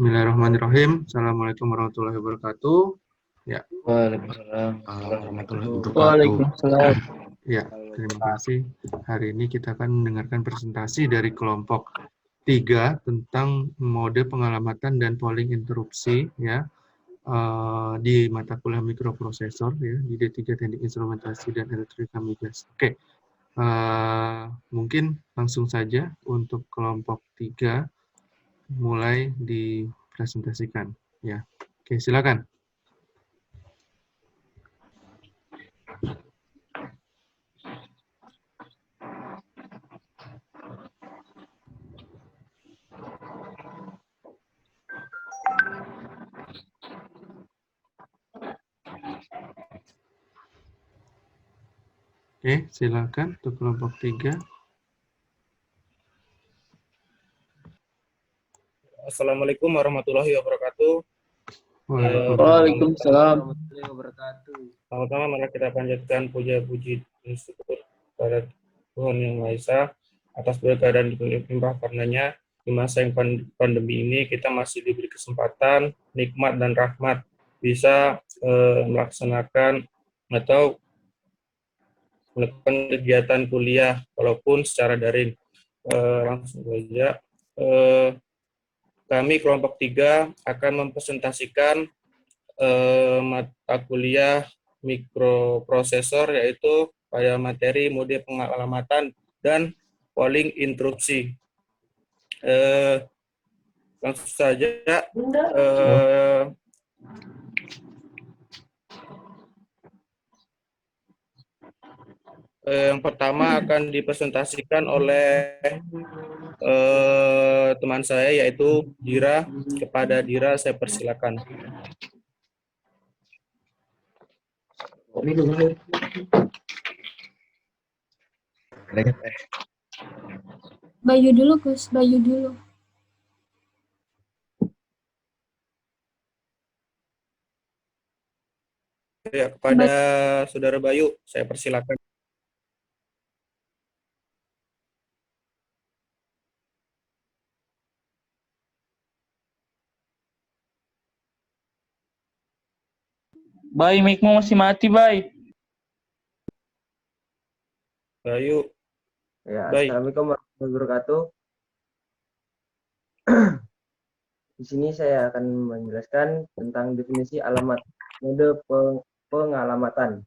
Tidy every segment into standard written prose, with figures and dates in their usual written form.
Bismillahirrahmanirrahim. Assalamualaikum warahmatullahi wabarakatuh. Ya. Waalaikumsalam warahmatullahi wabarakatuh. Waalaikumsalam. Ya, terima kasih. Hari ini kita akan mendengarkan presentasi dari kelompok 3 tentang mode pengalamatan dan polling interupsi ya di mata kuliah mikroprosesor ya di D3 Teknik Instrumentasi dan Elektronika Migas. Oke. Mungkin langsung saja untuk kelompok 3 mulai dipresentasikan ya. Oke, silakan. Oke, silakan untuk kelompok 3. Assalamualaikum warahmatullahi wabarakatuh. Waalaikumsalam warahmatullahi wabarakatuh. Pertama, mari kita panjatkan puja-puji dan syukur kepada Tuhan Yang Maha Esa atas berkah dan limpah karunia-Nya. Di masa yang pandemi ini kita masih diberi kesempatan, nikmat dan rahmat bisa melaksanakan atau melakukan kegiatan kuliah walaupun secara daring. Langsung saja. Kami kelompok 3 akan mempresentasikan mata kuliah mikroprosesor yaitu pada materi mode pengalamatan dan polling interupsi. Langsung saja. Yang pertama akan dipresentasikan oleh teman saya yaitu Dira. Kepada Dira saya persilakan. Bayu dulu, Gus. Bayu dulu. Ya, kepada Saudara Bayu saya persilakan. Bay, mic-mu masih mati, Bay. Bayu. Ya, Baik. Assalamualaikum warahmatullahi wabarakatuh. Di sini saya akan menjelaskan tentang definisi alamat mode pengalamatan.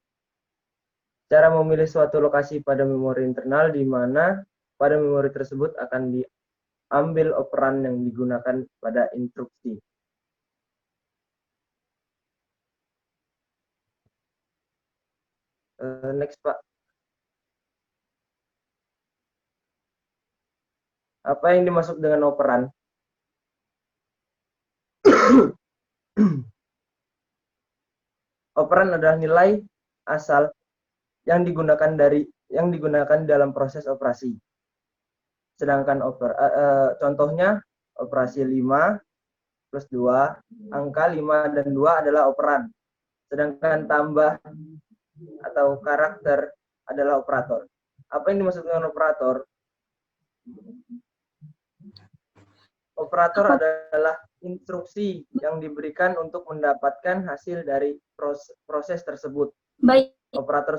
Cara memilih suatu lokasi pada memori internal di mana pada memori tersebut akan diambil operan yang digunakan pada instruksi. Next, Pak. Apa yang dimaksud dengan operan? Operan adalah nilai asal yang digunakan dalam proses operasi. Sedangkan contohnya operasi 5 plus 2, angka 5 dan 2 adalah operan. Sedangkan tambah atau karakter adalah operator. Apa yang dimaksud dengan operator? Operator adalah instruksi yang diberikan untuk mendapatkan hasil dari proses tersebut. Baik. Operator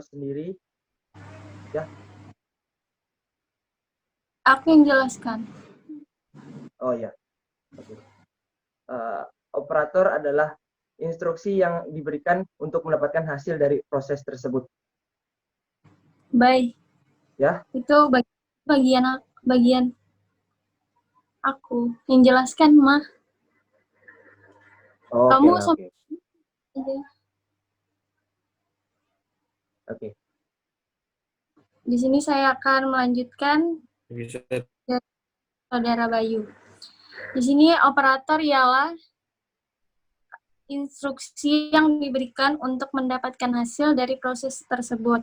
sendiri, ya. Aku yang jelaskan. Oh ya. Okay. Operator adalah instruksi yang diberikan untuk mendapatkan hasil dari proses tersebut. Baik. Ya. Itu bagian aku yang jelaskan, Mah. Oh, Kamu oke. Oke. Di sini saya akan melanjutkan Saudara Bayu. Di sini operator ialah instruksi yang diberikan untuk mendapatkan hasil dari proses tersebut.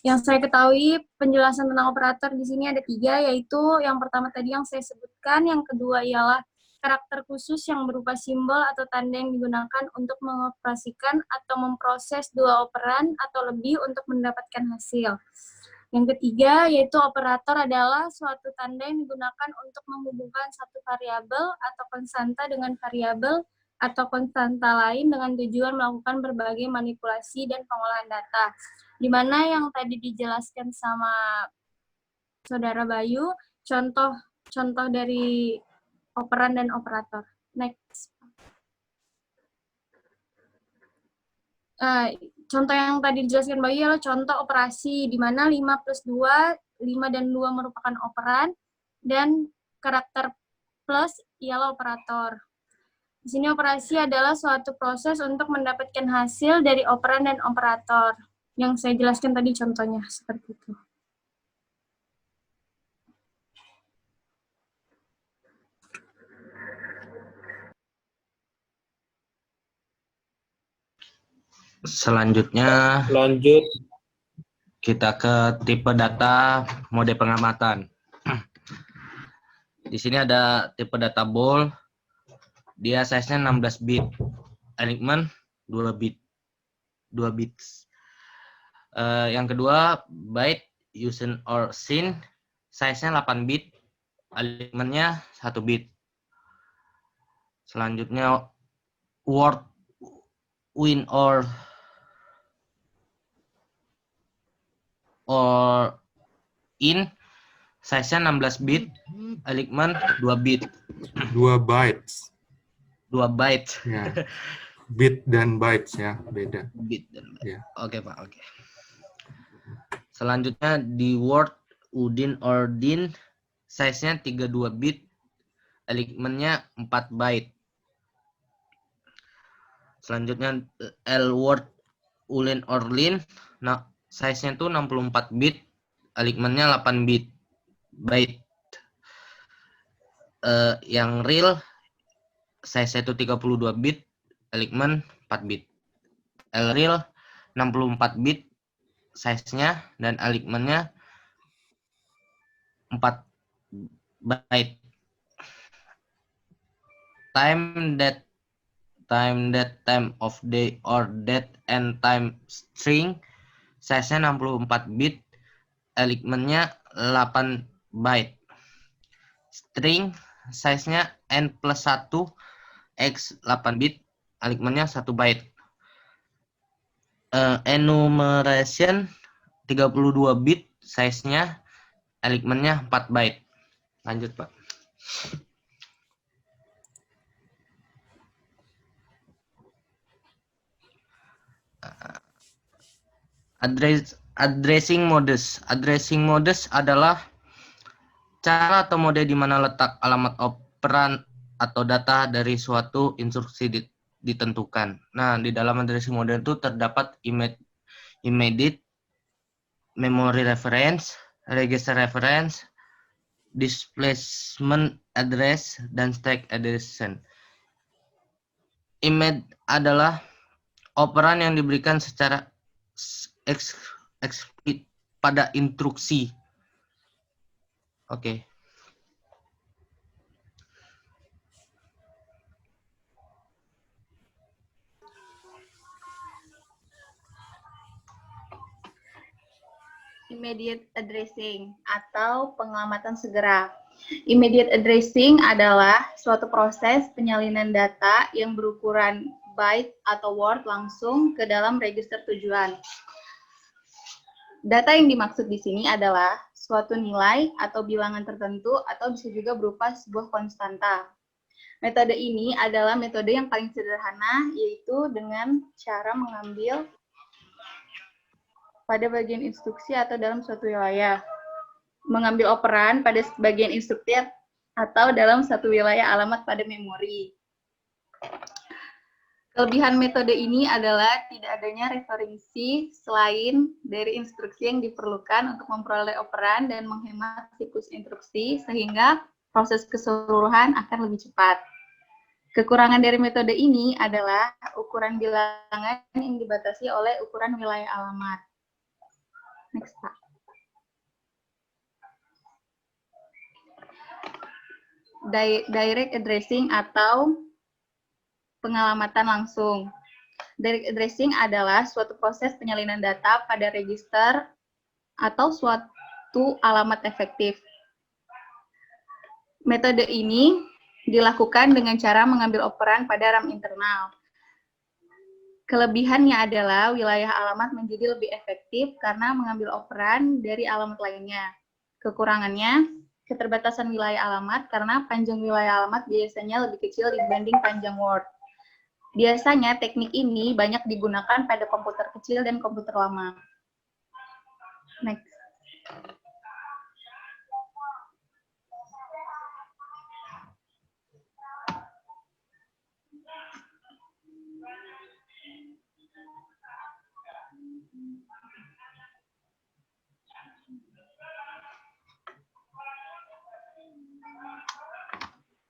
Yang saya ketahui penjelasan tentang operator di sini ada 3, yaitu yang pertama tadi yang saya sebutkan, yang kedua ialah karakter khusus yang berupa simbol atau tanda yang digunakan untuk mengoperasikan atau memproses 2 operan atau lebih untuk mendapatkan hasil. Yang ketiga, yaitu operator adalah suatu tanda yang digunakan untuk menghubungkan satu variabel atau konstanta dengan variabel atau konstanta lain dengan tujuan melakukan berbagai manipulasi dan pengolahan data. Di mana yang tadi dijelaskan sama Saudara Bayu, contoh dari operan dan operator. Next. Contoh yang tadi dijelaskan Bayu adalah contoh operasi, di mana 5 plus 2, 5 dan 2 merupakan operan, dan karakter plus ialah operator. Di sini operasi adalah suatu proses untuk mendapatkan hasil dari operan dan operator. Yang saya jelaskan tadi contohnya, seperti itu. Selanjutnya Lanjut. kita ke tipe data mode pengamatan. Di sini ada tipe data ball. Dia size-nya 16 bit. Element 2 bit. 2 bits. Yang kedua, byte using or scene. Size-nya 8 bit. Elementnya 1 bit. Selanjutnya, word win or in, size-nya 16 bit, element 2 bit. 2 bytes. 2 byte. Ya. Bit dan bytes ya, beda. Bit dan byte. Ya. Oke, Pak, oke. Selanjutnya di word udin or din, size-nya 32 bit, elementnya 4 byte. Selanjutnya L word ulin or lin, nah size-nya tuh 64 bit, elementnya 8 bit. Byte. Yang real size-nya itu 32 bit, element 4 bit. L real 64 bit size-nya dan elementnya 4 byte. Time of day or date and time string size-nya 64 bit, elementnya 8 byte. String size-nya n plus 1 x 8 bit, elementnya 1 byte. Enumeration 32 bit size-nya, elementnya 4 byte. Lanjut, Pak. Addressing modes. Addressing modes adalah cara atau mode di mana letak alamat operan atau data dari suatu instruksi ditentukan. Nah, di dalam addressing mode itu terdapat immediate, memory reference, register reference, displacement address, dan stack address. Immediate adalah operan yang diberikan secara eksplisit pada instruksi. Oke. Immediate addressing atau pengamatan segera. Immediate addressing adalah suatu proses penyalinan data yang berukuran byte atau word langsung ke dalam register tujuan. Data yang dimaksud di sini adalah suatu nilai atau bilangan tertentu atau bisa juga berupa sebuah konstanta. Metode ini adalah metode yang paling sederhana, yaitu dengan cara mengambil pada bagian instruksi atau dalam suatu wilayah. Mengambil operan pada bagian instruksi atau dalam satu wilayah alamat pada memori. Kelebihan metode ini adalah tidak adanya referensi selain dari instruksi yang diperlukan untuk memperoleh operan dan menghemat siklus instruksi sehingga proses keseluruhan akan lebih cepat. Kekurangan dari metode ini adalah ukuran bilangan yang dibatasi oleh ukuran wilayah alamat. Next, Pak. Direct addressing atau pengalamatan langsung. Direct addressing adalah suatu proses penyalinan data pada register atau suatu alamat efektif. Metode ini dilakukan dengan cara mengambil operan pada RAM internal. Kelebihannya adalah wilayah alamat menjadi lebih efektif karena mengambil operan dari alamat lainnya. Kekurangannya, keterbatasan wilayah alamat karena panjang wilayah alamat biasanya lebih kecil dibanding panjang word. Biasanya teknik ini banyak digunakan pada komputer kecil dan komputer lama. Next.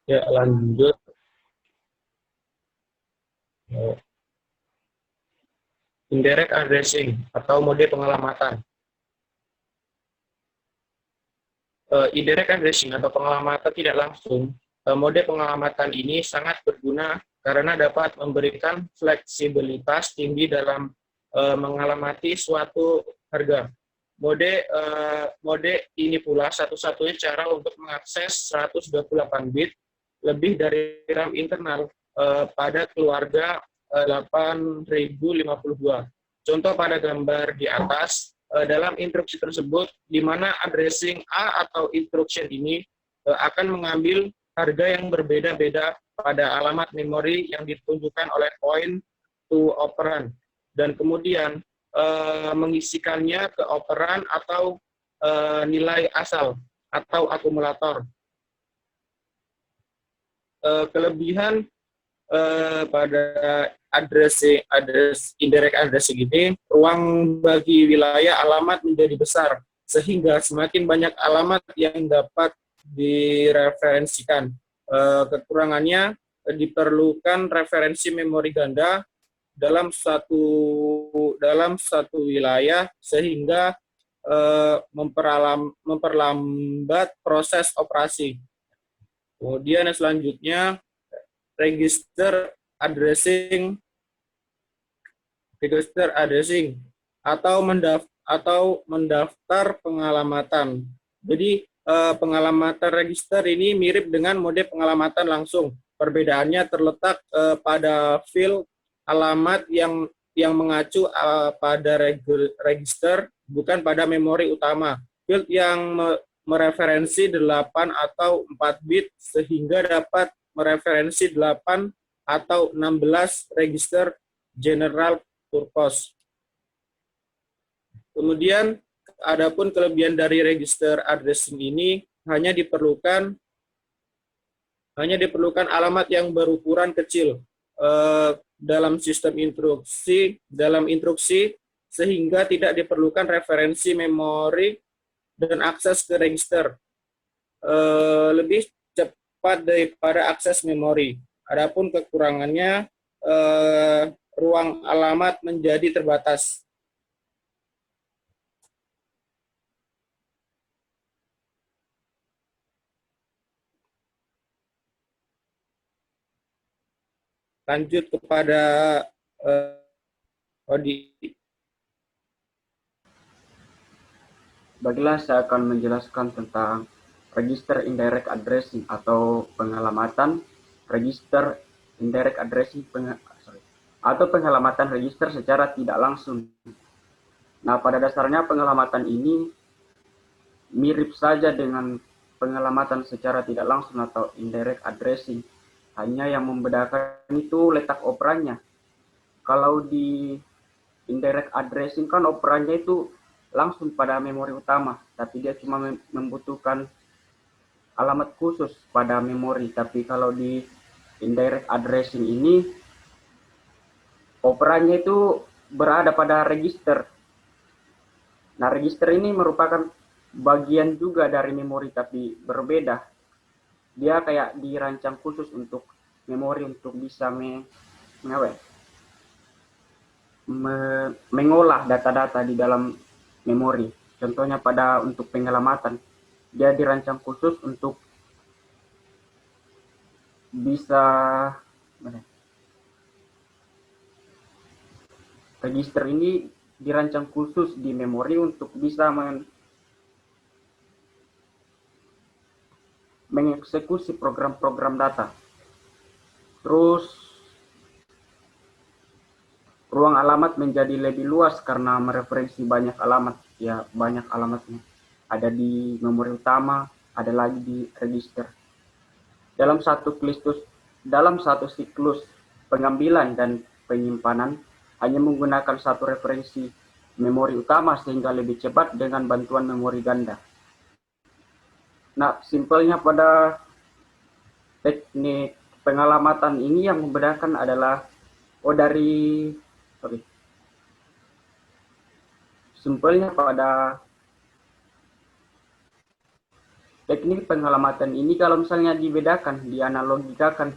Ya, lanjut. Indirect addressing atau mode pengelamatan. Indirect addressing atau pengelamatan tidak langsung, mode pengelamatan ini sangat berguna karena dapat memberikan fleksibilitas tinggi dalam mengalamati suatu harga. Mode ini pula satu-satunya cara untuk mengakses 128 bit lebih dari RAM internal pada keluarga 8052. Contoh pada gambar di atas, dalam instruksi tersebut, di mana addressing A atau instruction ini akan mengambil harga yang berbeda-beda pada alamat memori yang ditunjukkan oleh point to operand, dan kemudian mengisikannya ke operan atau nilai asal atau akumulator. Kelebihan pada indirect addressing ini, ruang bagi wilayah alamat menjadi besar, sehingga semakin banyak alamat yang dapat direferensikan. Kekurangannya, diperlukan referensi memori ganda dalam satu wilayah, sehingga memperlambat proses operasi. Kemudian selanjutnya, register addressing atau mendaftar pengalamatan. Jadi pengalamatan register ini mirip dengan mode pengalamatan langsung. Perbedaannya terletak pada field alamat yang mengacu pada register, bukan pada memori utama. Field yang mereferensi 8 atau 4 bit sehingga dapat mereferensi 8 atau 16 register general purpose. Kemudian, adapun kelebihan dari register addressing ini hanya diperlukan alamat yang berukuran kecil dalam sistem instruksi sehingga tidak diperlukan referensi memori dan akses ke register lebih cepat daripada akses memori. Adapun kekurangannya, ruang alamat menjadi terbatas. Lanjut kepada Odi. Baiklah, saya akan menjelaskan tentang register indirect addressing atau pengalamatan register indirect addressing atau pengalamatan register secara tidak langsung. Nah, pada dasarnya pengalamatan ini mirip saja dengan pengalamatan secara tidak langsung atau indirect addressing. Hanya yang membedakan itu letak operannya. Kalau di indirect addressing kan operannya itu langsung pada memori utama, tapi dia cuma membutuhkan alamat khusus pada memori. Tapi kalau di indirect addressing ini, operannya itu berada pada register. Nah, register ini merupakan bagian juga dari memori, tapi berbeda. Dia kayak dirancang khusus untuk memori untuk bisa mengolah data-data di dalam memori. Contohnya untuk pengalamatan, dia dirancang khusus untuk bisa register ini dirancang khusus di memori untuk bisa mengeksekusi program-program data. Terus ruang alamat menjadi lebih luas karena mereferensi banyak alamat, ya banyak alamatnya. Ada di memori utama, ada lagi di register. Dalam satu siklus pengambilan dan penyimpanan hanya menggunakan satu referensi memori utama sehingga lebih cepat dengan bantuan memori ganda. Nah, simpelnya pada teknik pengalamatan ini yang membedakan adalah simpelnya pada teknik pengalamatan ini kalau misalnya dibedakan, dianalogikan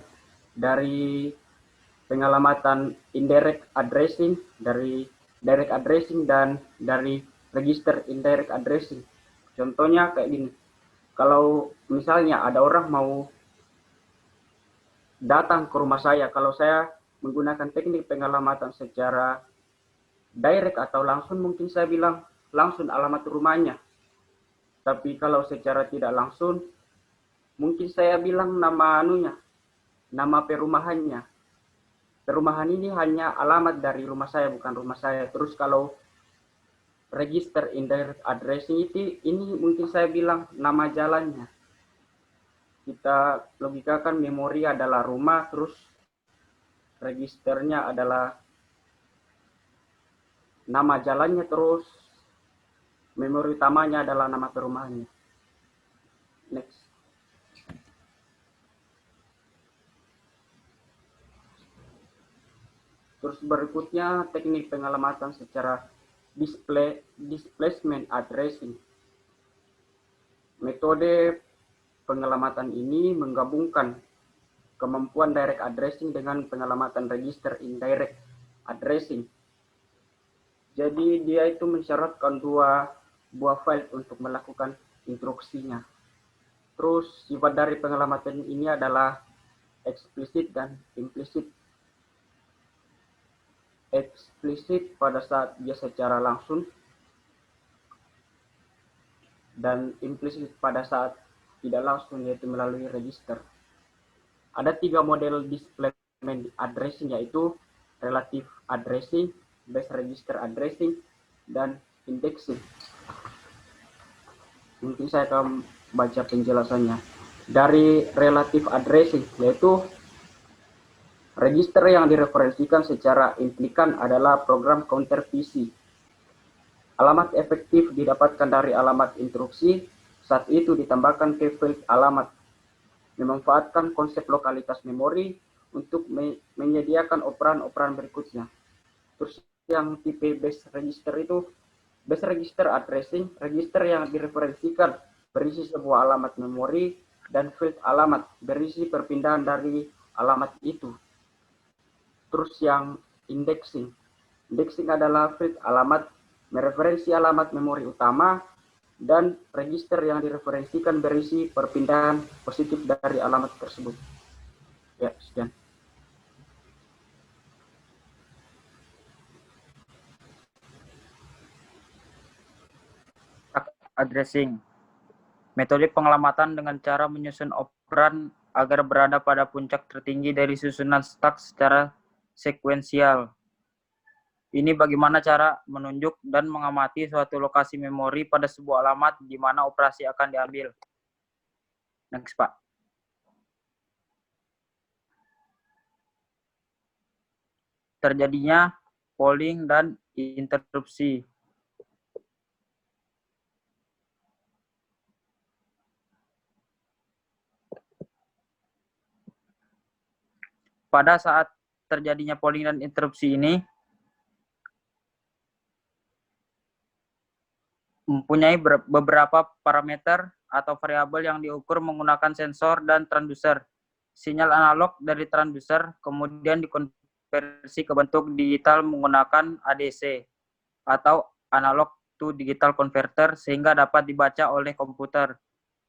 dari pengalamatan indirect addressing, dari direct addressing, dan dari register indirect addressing. Contohnya kayak gini, kalau misalnya ada orang mau datang ke rumah saya, kalau saya menggunakan teknik pengalamatan secara direct atau langsung, mungkin saya bilang langsung alamat rumahnya. Tapi kalau secara tidak langsung, mungkin saya bilang nama perumahannya. Perumahan ini hanya alamat dari rumah saya, bukan rumah saya. Terus kalau register indirect addressing ini mungkin saya bilang nama jalannya. Kita logikakan memori adalah rumah, terus registernya adalah nama jalannya, terus memori utamanya adalah nama perumahannya. Next. Terus berikutnya teknik pengalamatan secara displacement addressing. Metode pengalamatan ini menggabungkan kemampuan direct addressing dengan pengalamatan register indirect addressing. Jadi dia itu mensyaratkan dua buah file untuk melakukan instruksinya. Terus sifat dari pengalamatan ini adalah eksplisit dan implisit. Eksplisit pada saat dia secara langsung dan implisit pada saat tidak langsung, yaitu melalui register. Ada 3 model displacement addressing, yaitu relative addressing, base register addressing, dan indexing. Mungkin saya akan baca penjelasannya. Dari relative addressing, yaitu register yang direferensikan secara implikan adalah program counter PC. Alamat efektif didapatkan dari alamat instruksi, saat itu ditambahkan ke field alamat. Memanfaatkan konsep lokalitas memori untuk menyediakan operan-operan berikutnya. Terus yang tipe base register itu, base register addressing, register yang direferensikan berisi sebuah alamat memori dan field alamat berisi perpindahan dari alamat itu. Terus yang indexing, indexing adalah field alamat mereferensi alamat memori utama dan register yang direferensikan berisi perpindahan positif dari alamat tersebut. Ya, sekian. Addressing. Metode pengalamatan dengan cara menyusun operan agar berada pada puncak tertinggi dari susunan stack secara sekuensial. Ini bagaimana cara menunjuk dan mengamati suatu lokasi memori pada sebuah alamat di mana operasi akan diambil. Next, Pak. Terjadinya polling dan interupsi. Pada saat terjadinya polling dan interupsi ini, mempunyai beberapa parameter atau variabel yang diukur menggunakan sensor dan transducer. Sinyal analog dari transducer kemudian dikonversi ke bentuk digital menggunakan ADC atau analog to digital converter sehingga dapat dibaca oleh komputer.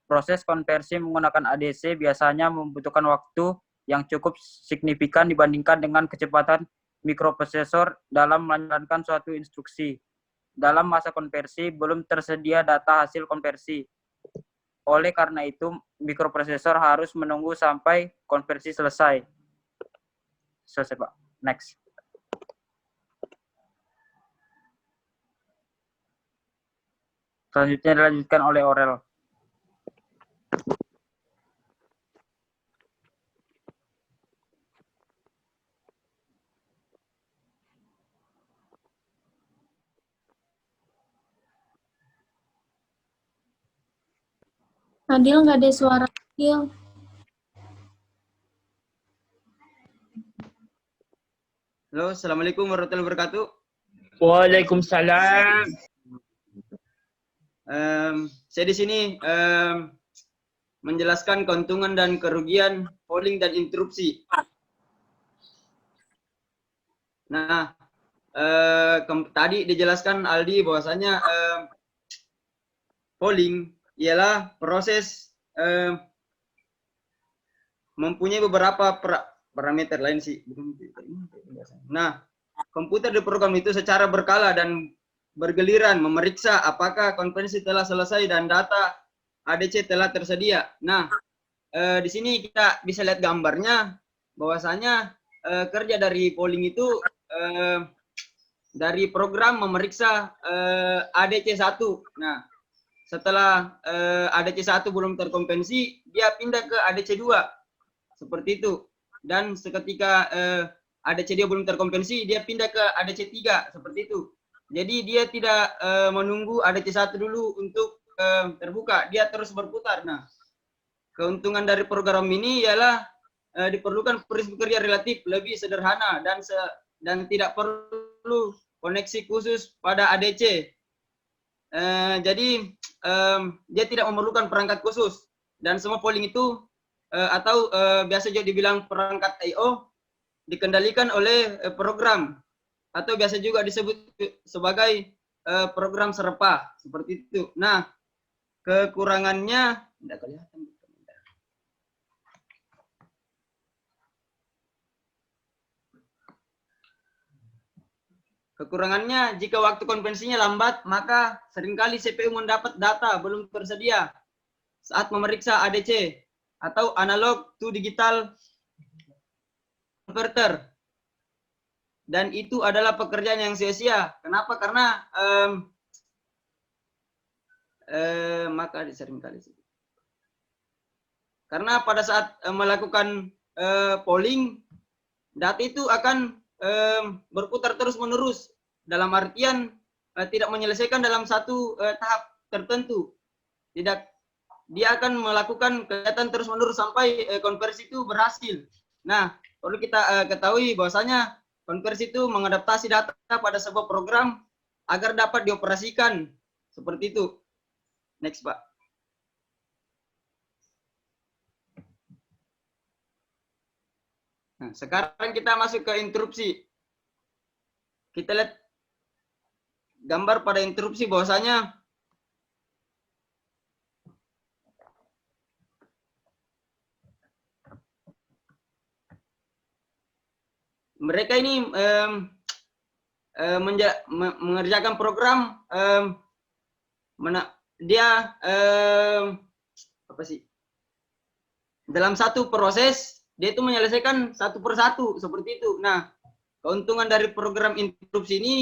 Proses konversi menggunakan ADC biasanya membutuhkan waktu yang cukup signifikan dibandingkan dengan kecepatan mikroprosesor dalam menjalankan suatu instruksi. Dalam masa konversi belum tersedia data hasil konversi. Oleh karena itu, mikroprosesor harus menunggu sampai konversi selesai. Selesai, Pak. Next. Selanjutnya dilanjutkan oleh Aurel. Adil, nggak ada suara Adil. Halo, Assalamualaikum warahmatullahi wabarakatuh. Waalaikumsalam. Saya di sini menjelaskan keuntungan dan kerugian polling dan interupsi. Nah, tadi dijelaskan Aldi bahwasanya polling ialah proses mempunyai beberapa parameter lain sih. Nah, komputer diprogram itu secara berkala dan bergiliran memeriksa apakah konversi telah selesai dan data ADC telah tersedia. Nah, di sini kita bisa lihat gambarnya bahwasanya kerja dari polling itu dari program memeriksa ADC 1. Nah, setelah ADC 1 belum terkonversi, dia pindah ke ADC 2. Seperti itu. Dan seketika ADC dia belum terkonversi, dia pindah ke ADC 3. Seperti itu. Jadi dia tidak menunggu ADC 1 dulu untuk terbuka. Dia terus berputar. Nah, keuntungan dari program ini ialah diperlukan prinsip kerja relatif lebih sederhana dan tidak perlu koneksi khusus pada ADC. Jadi dia tidak memerlukan perangkat khusus dan semua polling itu atau biasa juga dibilang perangkat I/O dikendalikan oleh program atau biasa juga disebut sebagai program serpa seperti itu. Nah, kekurangannya tidak kelihatan. Kekurangannya, jika waktu konvensinya lambat, maka seringkali CPU mendapat data belum tersedia saat memeriksa ADC atau analog to digital converter. Dan itu adalah pekerjaan yang sia-sia. Kenapa? Karena maka seringkali. Karena pada saat melakukan polling, data itu akan berputar terus-menerus. Dalam artian tidak menyelesaikan dalam satu tahap tertentu. Tidak, dia akan melakukan kegiatan terus-menerus sampai konversi itu berhasil. Nah, perlu kita ketahui bahwasanya konversi itu mengadaptasi data pada sebuah program agar dapat dioperasikan. Seperti itu. Next, Pak. Nah, sekarang kita masuk ke interupsi. Kita lihat gambar pada interupsi bahwasanya mereka ini mengerjakan program dia apa sih? Dalam satu proses dia itu menyelesaikan satu persatu seperti itu. Nah, keuntungan dari program interupsi ini,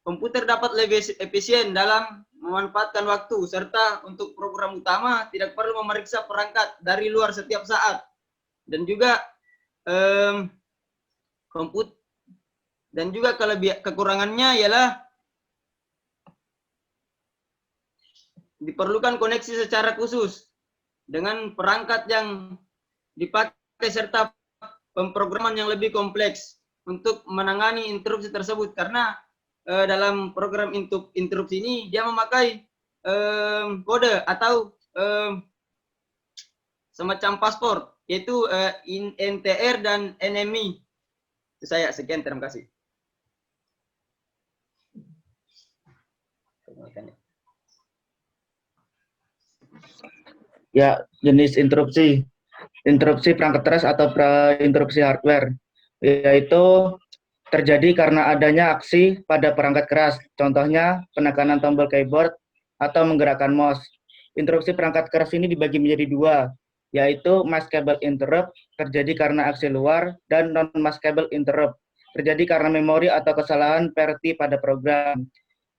komputer dapat lebih efisien dalam memanfaatkan waktu, serta untuk program utama tidak perlu memeriksa perangkat dari luar setiap saat. Dan juga kekurangannya ialah diperlukan koneksi secara khusus dengan perangkat yang dipakai serta pemrograman yang lebih kompleks untuk menangani interupsi tersebut, karena dalam program interupsi ini dia memakai kode atau semacam paspor, yaitu NTR dan NMI. Itu saya, sekian, terima kasih. Ya, jenis interupsi perangkat keras atau interupsi hardware, yaitu terjadi karena adanya aksi pada perangkat keras, contohnya penekanan tombol keyboard atau menggerakkan mouse. Interupsi perangkat keras ini dibagi menjadi dua, yaitu maskable interrupt, terjadi karena aksi luar, dan non-maskable interrupt, terjadi karena memori atau kesalahan PERTY pada program.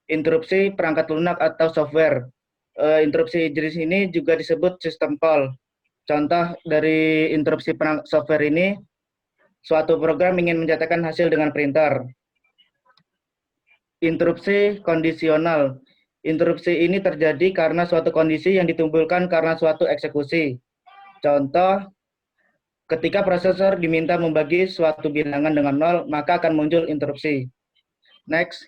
Interupsi perangkat lunak atau software. Interupsi jenis ini juga disebut system call. Contoh dari interupsi software ini, suatu program ingin mencetakkan hasil dengan printer. Interupsi kondisional. Interupsi ini terjadi karena suatu kondisi yang ditimbulkan karena suatu eksekusi. Contoh, ketika prosesor diminta membagi suatu bilangan dengan 0, maka akan muncul interupsi. Next.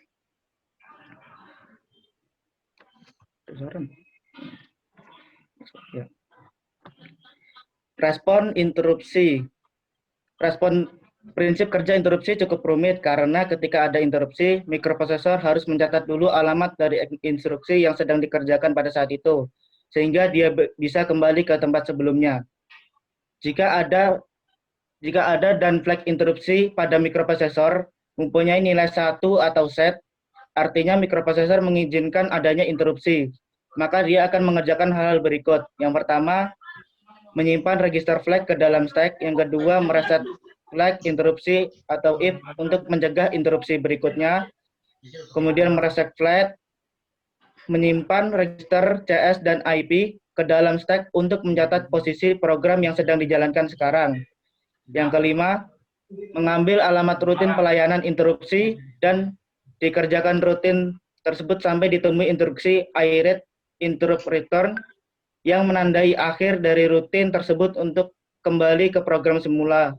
Respon interupsi. Prinsip kerja interupsi cukup rumit karena ketika ada interupsi, mikroprosesor harus mencatat dulu alamat dari instruksi yang sedang dikerjakan pada saat itu, sehingga dia bisa kembali ke tempat sebelumnya. Jika ada dan flag interupsi pada mikroprosesor mempunyai nilai 1 atau set, artinya mikroprosesor mengizinkan adanya interupsi. Maka dia akan mengerjakan hal-hal berikut. Yang pertama, menyimpan register flag ke dalam stack. Yang kedua, mereset flag interupsi atau if untuk mencegah interupsi berikutnya. Kemudian mereset flag, menyimpan register CS dan IP ke dalam stack untuk mencatat posisi program yang sedang dijalankan sekarang. Yang kelima, mengambil alamat rutin pelayanan interupsi dan dikerjakan rutin tersebut sampai ditemui instruksi iRead interrupt return yang menandai akhir dari rutin tersebut untuk kembali ke program semula.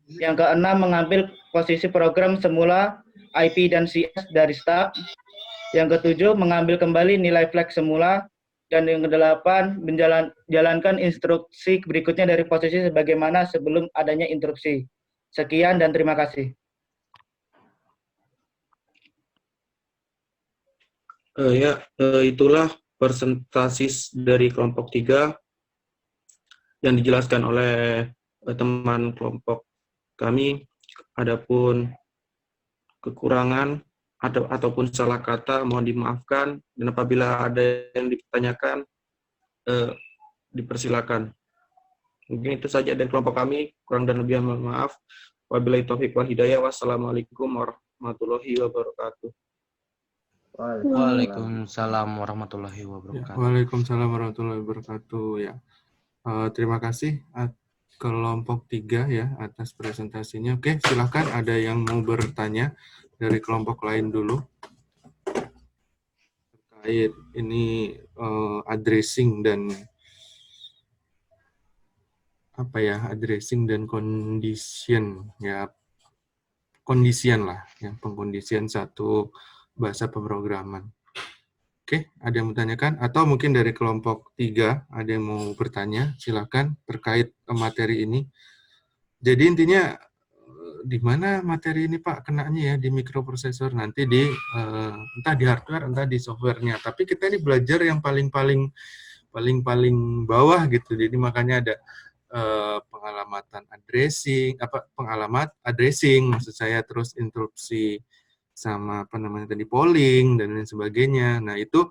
Yang keenam, mengambil posisi program semula, IP dan CS dari start. Yang ketujuh, mengambil kembali nilai flag semula. Dan yang kedelapan, menjalankan instruksi berikutnya dari posisi sebagaimana sebelum adanya interupsi. Sekian dan terima kasih. Itulah presentasi dari kelompok 3 yang dijelaskan oleh teman kelompok kami. Adapun kekurangan ataupun salah kata mohon dimaafkan, dan apabila ada yang dipertanyakan dipersilakan. Mungkin itu saja dari kelompok kami, kurang dan lebih mohon maaf. Wabillahi taufiq wal hidayah. Wassalamualaikum warahmatullahi wabarakatuh. Waalaikumsalam warahmatullahi wabarakatuh. Waalaikumsalam warahmatullahi wabarakatuh. Ya, terima kasih kelompok 3 ya atas presentasinya. Oke, silakan ada yang mau bertanya dari kelompok lain dulu terkait ini addressing dan addressing dan condition ya, kondisian lah ya, pengkondisian satu bahasa pemrograman. Oke, ada yang menanyakan? Atau mungkin dari kelompok 3 ada yang mau bertanya, silakan terkait materi ini. Jadi intinya di mana materi ini Pak kenanya ya, di mikroprosesor, nanti di entah di hardware entah di softwarenya. Tapi kita ini belajar yang paling bawah gitu. Jadi makanya ada pengalamat addressing maksud saya, terus interupsi sama polling dan lain sebagainya. Nah itu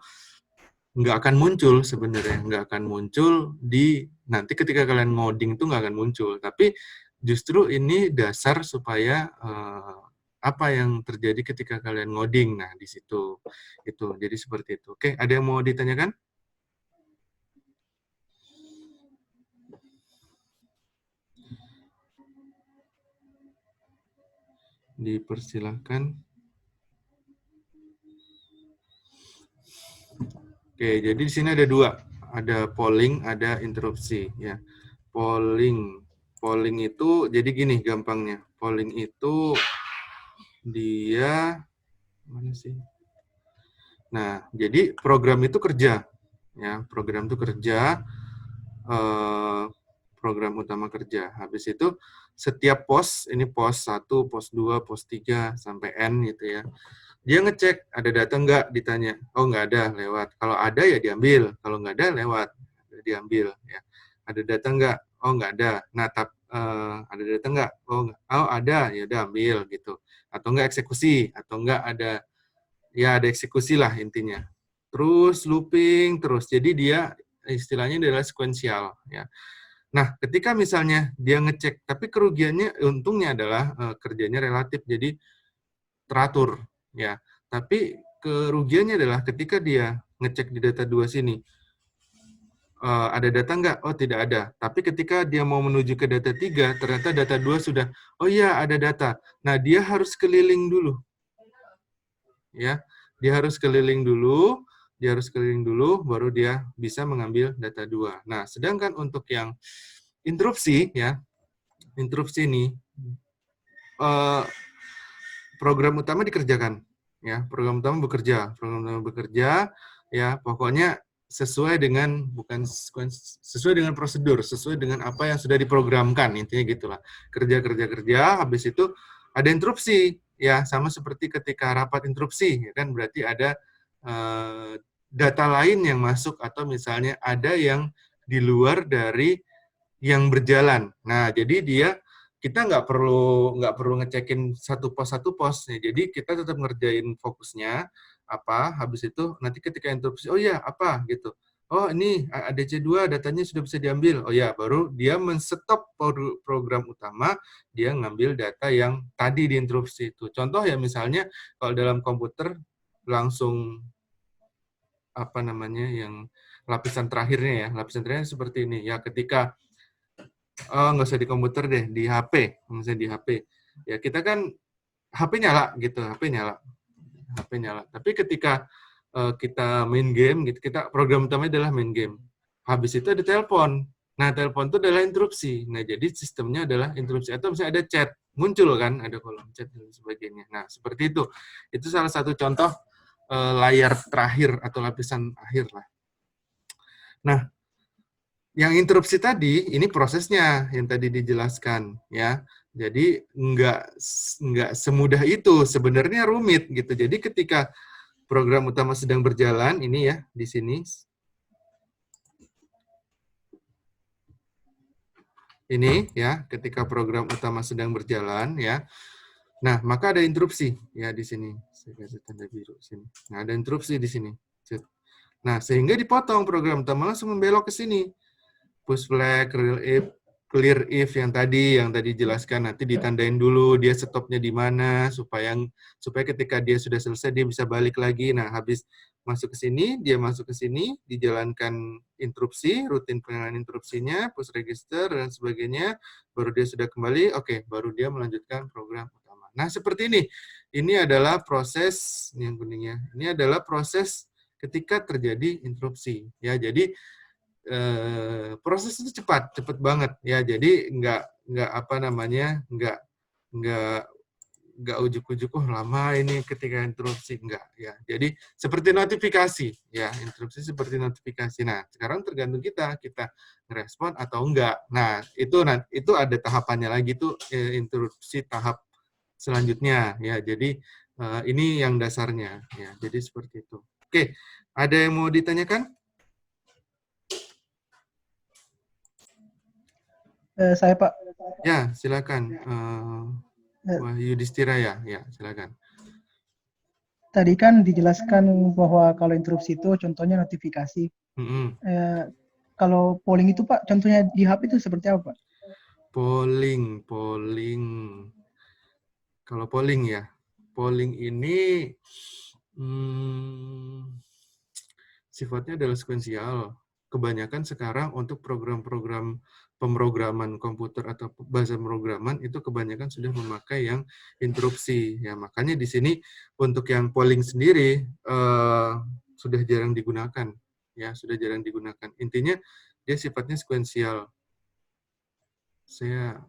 nggak akan muncul sebenarnya, nggak akan muncul di nanti ketika kalian ngoding itu nggak akan muncul. Tapi justru ini dasar supaya apa yang terjadi ketika kalian ngoding. Nah di situ itu jadi seperti itu. Oke, ada yang mau ditanyakan? Dipersilahkan. Oke, jadi di sini ada dua, ada polling, ada interupsi ya. Polling itu jadi gini gampangnya. Polling itu dia mana sih? Nah, jadi program itu kerja ya, program itu kerja, program utama kerja. Habis itu setiap pos, ini pos 1, pos 2, pos 3 sampai N gitu ya. Dia ngecek ada data enggak, ditanya. Oh, enggak ada, lewat. Kalau ada ya diambil, kalau enggak ada lewat, diambil ya. Ada data enggak? Oh, nggak ada. Nah, ada data nggak? Oh, nggak. Oh, ada. Ya udah ambil gitu. Atau nggak eksekusi, atau nggak ada, ya ada eksekusi lah intinya. Terus looping terus. Jadi dia istilahnya adalah sekuensial ya. Nah, ketika misalnya dia ngecek, tapi kerugiannya, untungnya adalah kerjanya relatif, jadi teratur ya. Tapi kerugiannya adalah ketika dia ngecek di data 2 sini, ada data nggak? Oh, tidak ada. Tapi ketika dia mau menuju ke data 3, ternyata data 2 sudah, oh iya ada data. Nah, dia harus keliling dulu. Ya, dia harus keliling dulu, baru dia bisa mengambil data 2. Nah, sedangkan untuk yang interupsi ya, interupsi ini program utama dikerjakan ya, program utama bekerja ya, pokoknya sesuai dengan sesuai dengan prosedur, sesuai dengan apa yang sudah diprogramkan, intinya gitulah. Kerja, habis itu ada interupsi ya, sama seperti ketika rapat interupsi ya kan, berarti ada data lain yang masuk, atau misalnya ada yang di luar dari yang berjalan. Nah, jadi kita nggak perlu ngecekin satu pos. Ya, jadi kita tetap ngerjain fokusnya apa, habis itu nanti ketika interupsi, oh ya apa gitu. Oh ini ADC2 datanya sudah bisa diambil. Oh ya, baru dia men-stop program utama, dia ngambil data yang tadi diinterupsi itu. Contoh ya, misalnya kalau dalam komputer langsung apa namanya yang lapisan terakhirnya ya, lapisan terakhirnya seperti ini ya, ketika nggak usah di komputer deh, di HP, misalnya di HP. Ya kita kan HP nyala gitu, HP nyala. Tapi ketika kita main game gitu, kita program utamanya adalah main game. Habis itu ada telepon. Nah, telepon itu adalah interupsi. Nah, jadi sistemnya adalah interupsi, atau misalnya ada chat, muncul kan, ada kolom chat dan sebagainya. Nah, seperti itu. Itu salah satu contoh layar terakhir atau lapisan akhir lah. Nah, yang interupsi tadi, ini prosesnya yang tadi dijelaskan ya. Jadi nggak semudah itu, sebenarnya rumit gitu. Jadi ketika program utama sedang berjalan, ini ya di sini. Ini ya, ketika program utama sedang berjalan ya. Nah, maka ada interupsi ya di sini. Saya kasih tanda biru sini. Nah, ada interupsi di sini. Nah, sehingga dipotong program utama langsung membelok ke sini. Push flag, clear if yang tadi jelaskan, nanti ditandain dulu dia stopnya di mana supaya ketika dia sudah selesai dia bisa balik lagi. Nah, habis masuk ke sini, dia masuk ke sini, dijalankan interupsi, rutin pengenalan interupsinya, push register dan sebagainya, baru dia sudah kembali, oke, baru dia melanjutkan program utama. Nah, seperti ini. Ini adalah proses, ini yang kuningnya, ini adalah proses ketika terjadi interupsi. Ya, jadi proses itu cepat banget ya, jadi nggak apa namanya nggak ujuk-ujuk lama ini ketika interupsi, enggak ya. Jadi seperti notifikasi ya, interupsi seperti notifikasi. Nah, sekarang tergantung kita ngerespon atau enggak. Nah, itu ada tahapannya lagi tuh, interupsi tahap selanjutnya ya. Jadi ini yang dasarnya ya, jadi seperti itu. Oke, ada yang mau ditanyakan? Saya Pak. Ya, silakan. Wahyu Distira ya, silakan. Tadi kan dijelaskan bahwa kalau interupsi itu contohnya notifikasi. Kalau polling itu Pak, contohnya di HP itu seperti apa Pak? Polling. Kalau polling ya, polling ini sifatnya adalah sekuensial. Kebanyakan sekarang untuk program-program pemrograman komputer atau bahasa pemrograman itu kebanyakan sudah memakai yang interupsi. Ya, makanya di sini untuk yang polling sendiri sudah jarang digunakan. Ya, sudah jarang digunakan. Intinya dia sifatnya sekuensial. Saya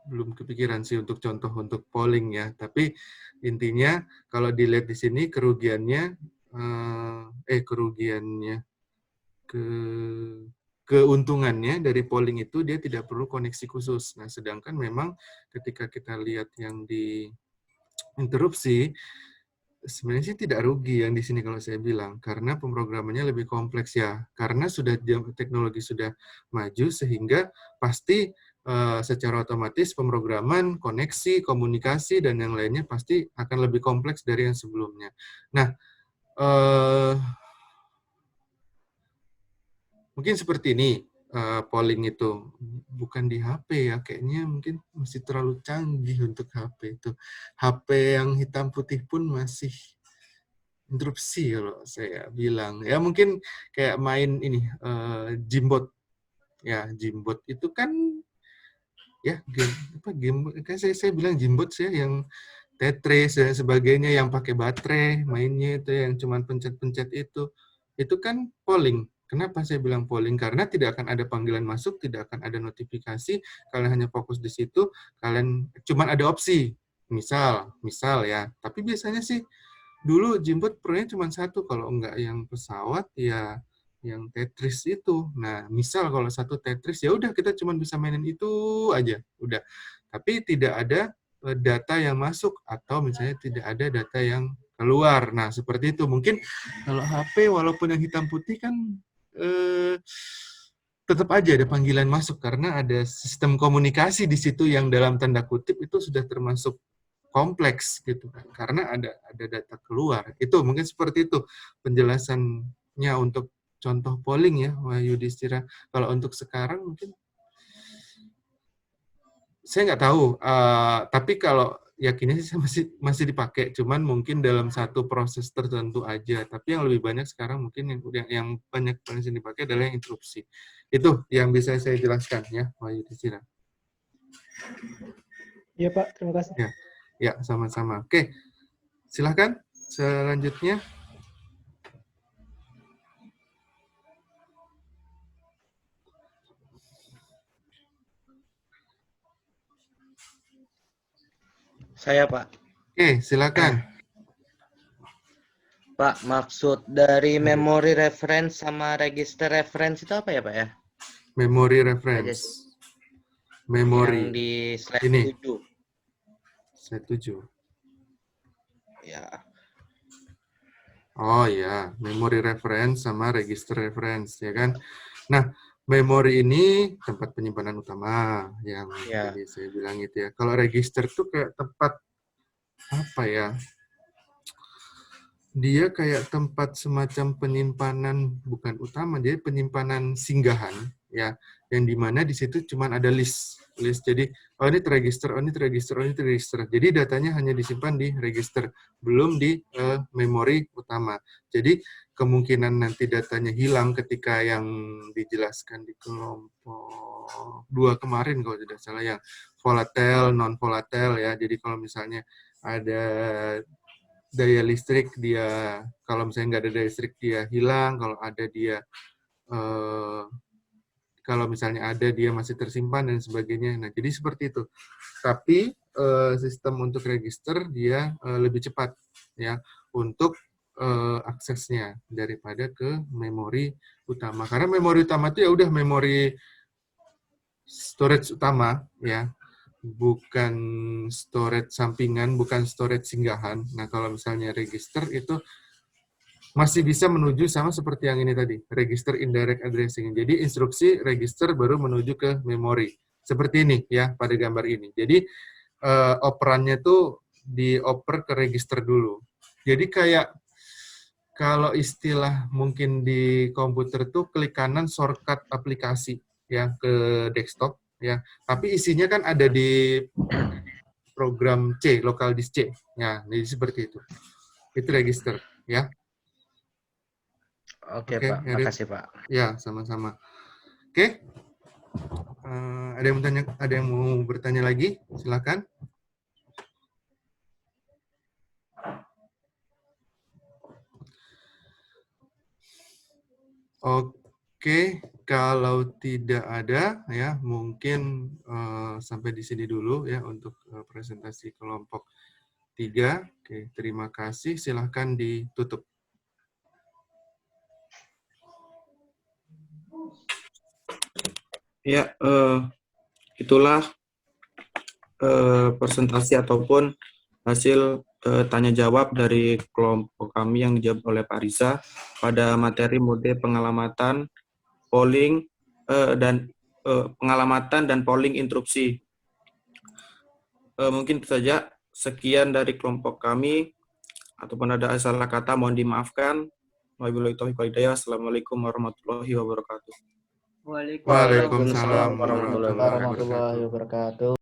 belum kepikiran sih untuk contoh untuk polling ya, tapi intinya kalau dilihat di sini kerugiannya keuntungannya dari polling itu dia tidak perlu koneksi khusus. Nah, sedangkan memang ketika kita lihat yang di interupsi sebenarnya sih tidak rugi yang di sini kalau saya bilang, karena pemrogramannya lebih kompleks ya. Karena sudah teknologi sudah maju sehingga pasti secara otomatis pemrograman, koneksi, komunikasi dan yang lainnya pasti akan lebih kompleks dari yang sebelumnya. Nah, mungkin seperti ini polling itu bukan di HP ya, kayaknya mungkin masih terlalu canggih untuk HP itu. HP yang hitam putih pun masih interupsi kalau saya bilang. Ya mungkin kayak main ini Jimbot. Ya, Jimbot itu kan ya game kan saya bilang Jimbot sih yang Tetris dan sebagainya yang pakai baterai mainnya itu yang cuman pencet-pencet itu. Itu kan polling. Kenapa saya bilang polling? Karena tidak akan ada panggilan masuk, tidak akan ada notifikasi, kalian hanya fokus di situ, kalian cuman ada opsi. Misal ya. Tapi biasanya sih dulu Jimbot Pro-nya cuma satu, kalau enggak yang pesawat ya yang Tetris itu. Nah, misal kalau satu Tetris ya udah kita cuma bisa mainin itu aja, udah. Tapi tidak ada data yang masuk atau misalnya tidak ada data yang keluar. Nah, seperti itu. Mungkin kalau HP walaupun yang hitam putih kan tetap aja ada panggilan masuk karena ada sistem komunikasi di situ yang dalam tanda kutip itu sudah termasuk kompleks gitu kan, karena ada data keluar. Itu mungkin seperti itu penjelasannya untuk contoh polling ya, Wahyu Yudhistira. Kalau untuk sekarang mungkin saya nggak tahu, tapi kalau yakinnya sih masih dipakai, cuman mungkin dalam satu proses tertentu aja. Tapi yang lebih banyak sekarang mungkin yang banyak paling sering dipakai adalah yang interupsi. Itu yang bisa saya jelaskan ya, Wahyu Yudhistira. Iya Pak, terima kasih. Ya, sama-sama. Oke, silahkan selanjutnya. Saya, Pak. Oke, silakan. Pak, maksud dari memory reference sama register reference itu apa ya, Pak ya? Memory reference. Memory. Yang di slide ini. 7. Slide 7. Ya. Oh ya, memory reference sama register reference, ya kan? Nah, memori ini tempat penyimpanan utama yang tadi saya bilang itu ya. Kalau register tuh kayak tempat apa ya? Dia kayak tempat semacam penyimpanan bukan utama, dia penyimpanan singgahan ya, yang dimana di situ cuma ada list. Jadi oh ini terregister, oh ini terregister, oh ini terregister. Jadi datanya hanya disimpan di register, belum di memori utama. Jadi kemungkinan nanti datanya hilang ketika yang dijelaskan di kelompok 2 kemarin kalau tidak salah, yang volatile, non volatile ya. Jadi kalau misalnya ada daya listrik dia, kalau misalnya nggak ada daya listrik dia hilang, kalau ada dia kalau misalnya ada dia masih tersimpan dan sebagainya. Nah, jadi seperti itu. Tapi sistem untuk register dia lebih cepat ya untuk aksesnya daripada ke memori utama. Karena memori utama itu ya udah memori storage utama ya. Bukan storage sampingan, bukan storage singgahan. Nah, kalau misalnya register itu masih bisa menuju sama seperti yang ini tadi, register indirect addressing. Jadi instruksi register baru menuju ke memori. Seperti ini ya pada gambar ini. Jadi operannya tuh dioper ke register dulu. Jadi kayak kalau istilah mungkin di komputer tuh klik kanan shortcut aplikasi ya ke desktop ya. Tapi isinya kan ada di program C, local disk C. Ya, jadi seperti itu. Itu register ya. Oke, Pak. Makasih, Pak. Ya, sama-sama. Oke. Ada yang mau bertanya lagi? Silakan. Oke, kalau tidak ada ya mungkin sampai di sini dulu ya untuk presentasi kelompok 3. Oke, terima kasih. Silakan ditutup. Ya, itulah presentasi ataupun hasil tanya jawab dari kelompok kami yang dijawab oleh Pak Riza pada materi mode pengalamatan, polling pengalamatan dan polling interupsi. Mungkin itu saja. Sekian dari kelompok kami. Ataupun ada salah kata mohon dimaafkan. Wabillahi taufiq wal hidayah. Assalamualaikum warahmatullahi wabarakatuh. Waalaikumsalam warahmatullahi warahmatullahi wabarakatuh.